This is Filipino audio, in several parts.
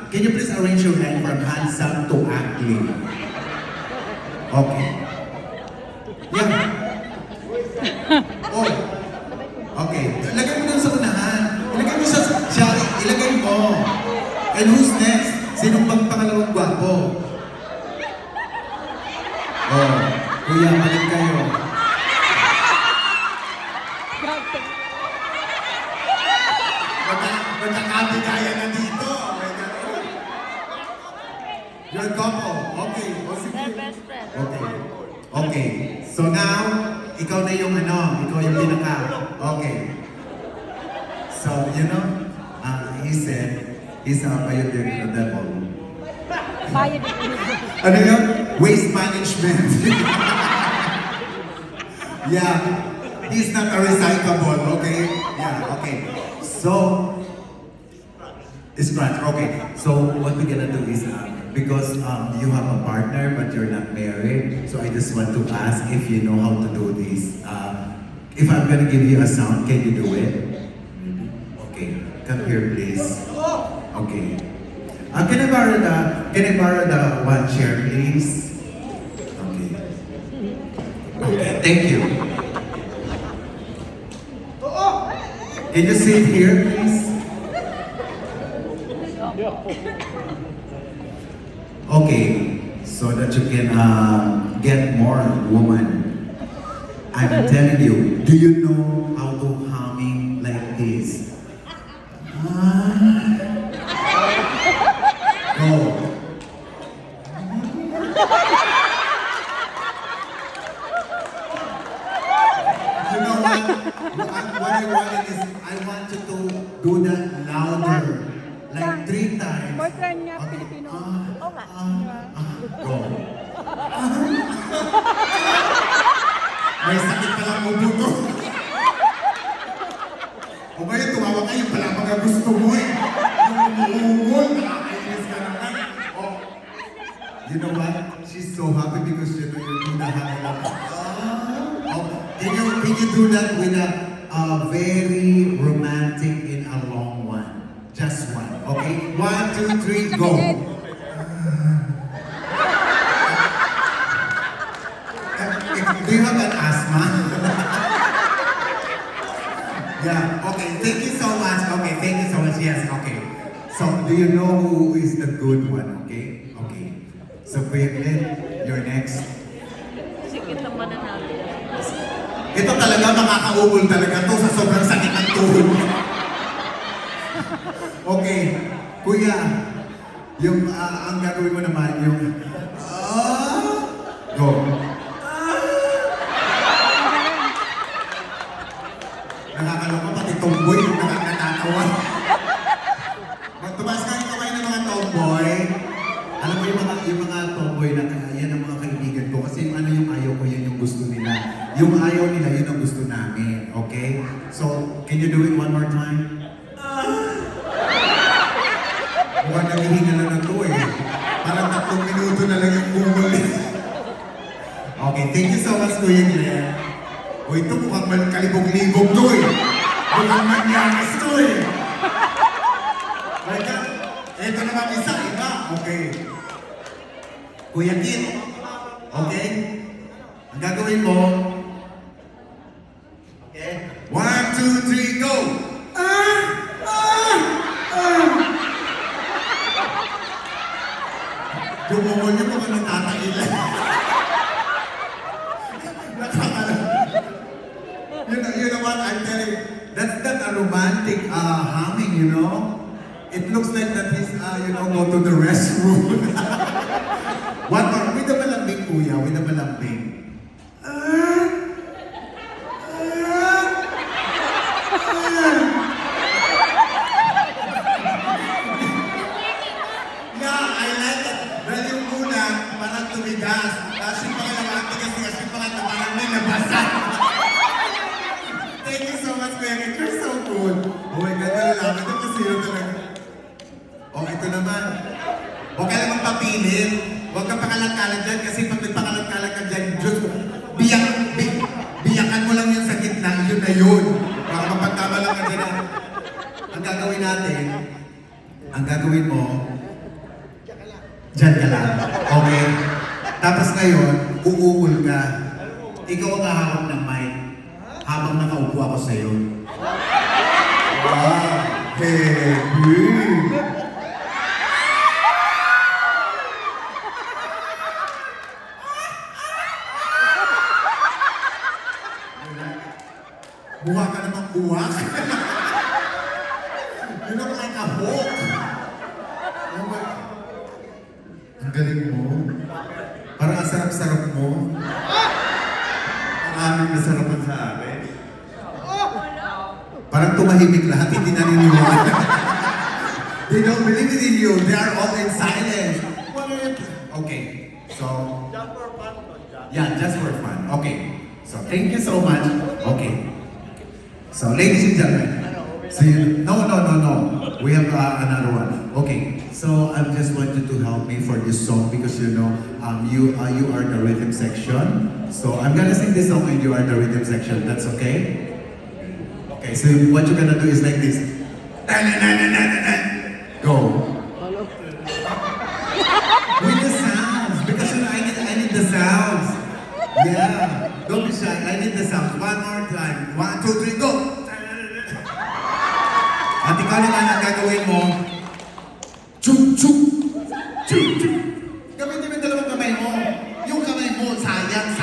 Can you please arrange your hand from handsome to ugly? Okay. Yeah. Oh. Okay. Ilagay mo dun sa unahan. Ilagay mo siya. Ilagay mo. And who's next? Sinong pangalawang gwapo? Oh. Kuya, balik kayo. Magkakabigaya na dito. You're a couple. Okay. O sige. They're best friends. Okay. Okay. So now, ikaw na yung ikaw yung pinaka. Okay. So, you know, he said, he's a pioneer of the devil. Ano yun? Waste management. Yeah. He's not a recyclable, okay? Yeah, okay. So, scratch, okay. So, what we're gonna do is, because you have a partner but you're not married, so I just want to ask if you know how to do this. If I'm gonna give you a sound, can you do it? Okay, come here please. Okay. Can I borrow the one chair please? Okay. Okay, thank you. Can you sit here please? Okay, so that you can get more woman. I'm telling you, do you know how to humming like this? Go. You know what? What I wanted is, I want you to do that louder. Like 3 times. Boyfriend niya, Okay. Pilipino. Oo nga. Go. May sakit pala mo buto. O ngayon, tumawa kayo pala mga gusto mo eh. Yung umuungol, nakakainis ka naman. Oh. You know what? She's so happy because you know you're doing that. Oh. Can you do that with a very romantic in a long one? Just one, okay? 1, 2, 3, go. Do you have an asthma? Yeah, okay. Thank you so much. Okay, thank you so much. Yes, okay. So, do you know who is the good one? Okay? Okay. So, Kuya Glenn, you're next. Sikit naman na natin. Ito talaga, makakaubol talaga to sa sobrang sakit ng tuhod. Okay, Kuya, yung ang gagawin mo naman, yung go. Nakakaloka, pati tomboy yung nakakatawa. Tumaas ka yung kamay ng mga tomboy. Alam mo yung mga tomboy na yan ang mga kaibigan ko. Kasi yung yung ayaw ko, yan yung gusto nila. Yung ayaw nila, yun ang gusto namin. Okay? So, can you do it one more time? Mukhang naghihinga na na to eh. Parang 3 minuto na lang yung bumuli. Okay, thank you so much, Kuya Glenn. O ito mukhang kalibog-libog to eh. Mukhang manyakas to eh. Like, ito naman isa, iba. Okay. Kuya Kit. Okay? Ang gagawin mo. Okay? 1, 2, 3, go! Dumungol niyo mga natatailan. You know what I'm telling you? That's not a romantic humming, you know? It looks like that he's, go to the restroom. One more, with the malambing, Kuya, with the malambing. Yeah, I like it. Well, yung una, parang tumigas. Tapos yung pangalawa, tigas-tigas. Yung pangatlo, parang nilabasan. Thank you so much, Kuya Kit. You're so good. Oh my God, nalalaman ito kasi yun talaga. Oh, ito naman. Huwag ka lang magpapilit. Huwag ka pakalat-kalat dyan kasi pag nagpakalat-kalat ka dyan, Diyos ko, biyakan mo lang yun sa gitna, yun na yun. Baka mapagtama lang ka dyan. Ang gagawin natin, ang gagawin mo, Diyan ka lang. Okay? Tapos ngayon, uungol ka. Ikaw ang hahawak ng mic habang nakaupo ako sa'yo. Wow! Baby! Buha ka namang buwak. You look like a hawk. Oh my... Ang galing mo. Parang ang sarap-sarap mo. Ang aming nasarapan sa akin. Parang tumahimik lahat, hindi naniniwala. They don't believe it in you. They are all in silence. Okay, so... Yeah, just for fun. Okay. So, thank you so much. Okay. So, ladies and gentlemen. So, no. We have another one. Okay. So, I just want you to help me for this song because you know, you are the rhythm section. So, I'm gonna sing this song and you are the rhythm section. That's okay? Okay. So, what you're gonna do is like this. Go. With the sounds, because you know, I need the sounds. Yeah. Don't be shy. I need the sounds. One more time. 1, 2, 3, go. At ikaw naman ang gagawin mo. Chuk, chuk. Chuk, chuk. Gamitin mo yung dalawang kamay mo. Yung kamay mo, sayang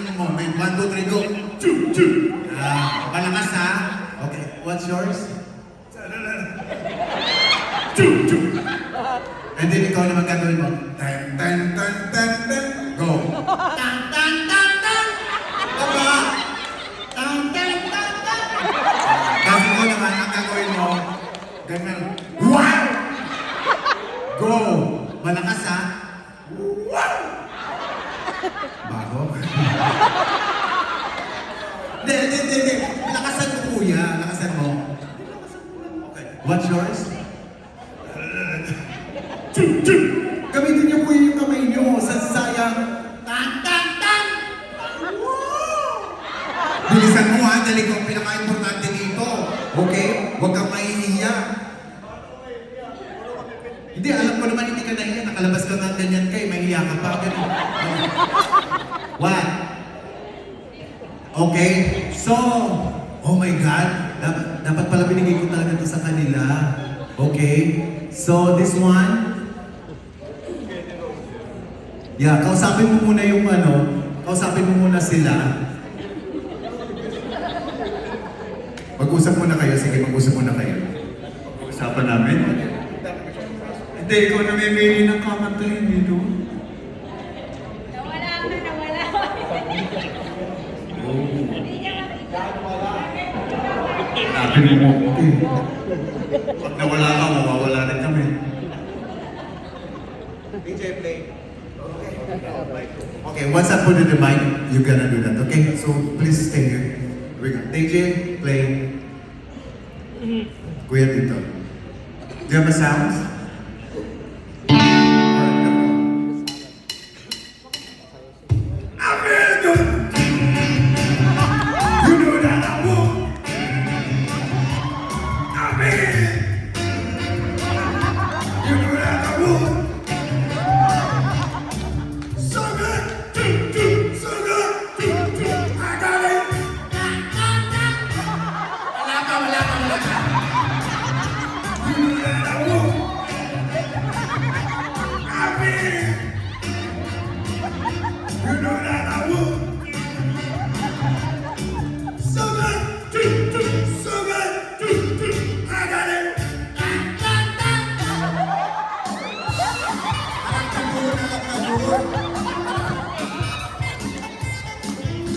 yung moment. 1, 2, 3, go. Chuk, chuk. Malakas ha. Okay. What's yours? Chuk, chuk. And then ikaw naman gagawin mo. Tan, tan, tan, tan, tan. Go. Tan, tan, tan, tan. Tama. Tan, tan, tan, tan. Kasi ikaw naman ang gagawin mo. Ganyan. Wow! Go. Malakas ha. Wow! Bago. Hindi. Lakasan mo kuya. Lakasan mo. Okay. What's yours? Gamitin niyo po yung kamay niyo sa sayang. Tan, tan, tan! Bilisan mo ha, dali ko ang pinaka-importante dito. Okay? Huwag kang mahihiya. Hindi, alam ko naman hindi ka nahiya. Nakalabas ka nga ganyan kay, mahihiya ka pa. What? Okay? So, oh my God, dapat pala binigay ko talaga ito sa kanila. Okay? So, this one, yeah, kausapin mo muna yung kausapin mo muna sila. Mag-usap muna kayo, sige, mag-usap muna kayo. Usapan namin. Hindi, ikaw namimili ng kakantahin dito. Nawala. Hanapin mo. Okay. Pag nawala ka, mawawala rin kami. DJ play. Okay, once I put in the mic, you're gonna do that, okay? So please stay here. Here we go. DJ, play. Kuya dito. Do you have a sound? Alright, go. I feel good. You know that I won't. I mean, you know that I won't. So good, so good, I got it. Wala ka. You know that I won't. I mean, you know that I won't. So good, I got it.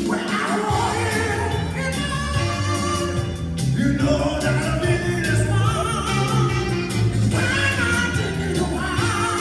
When I want you know that I need this one. When I take you a while,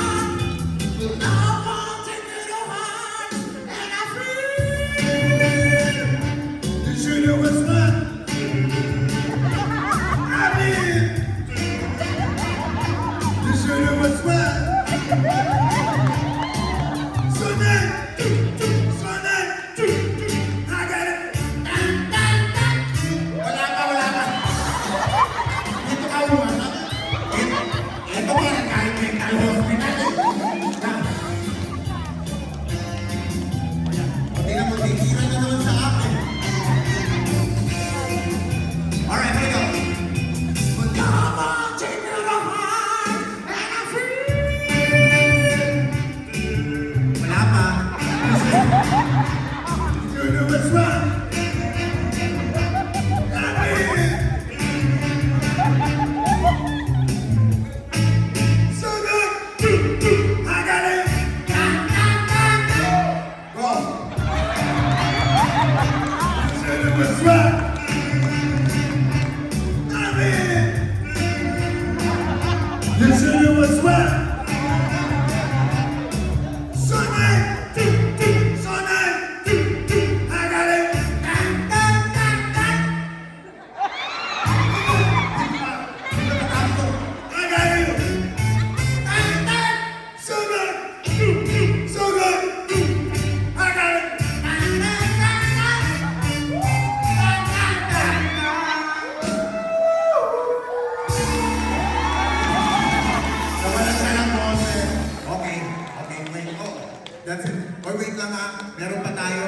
Meron pa tayo.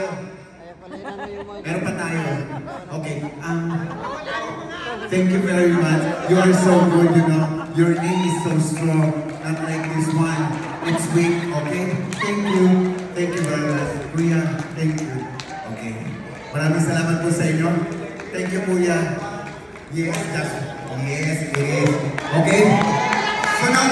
Meron pa tayo. Okay. Thank you very much. You are so good, you know. Your name is so strong. Not like this one. It's weak, okay? Thank you. Thank you very much. Kuya, thank you. Okay. Maraming salamat po sa inyo. Thank you, Kuya. Yes, it is. Okay? So now,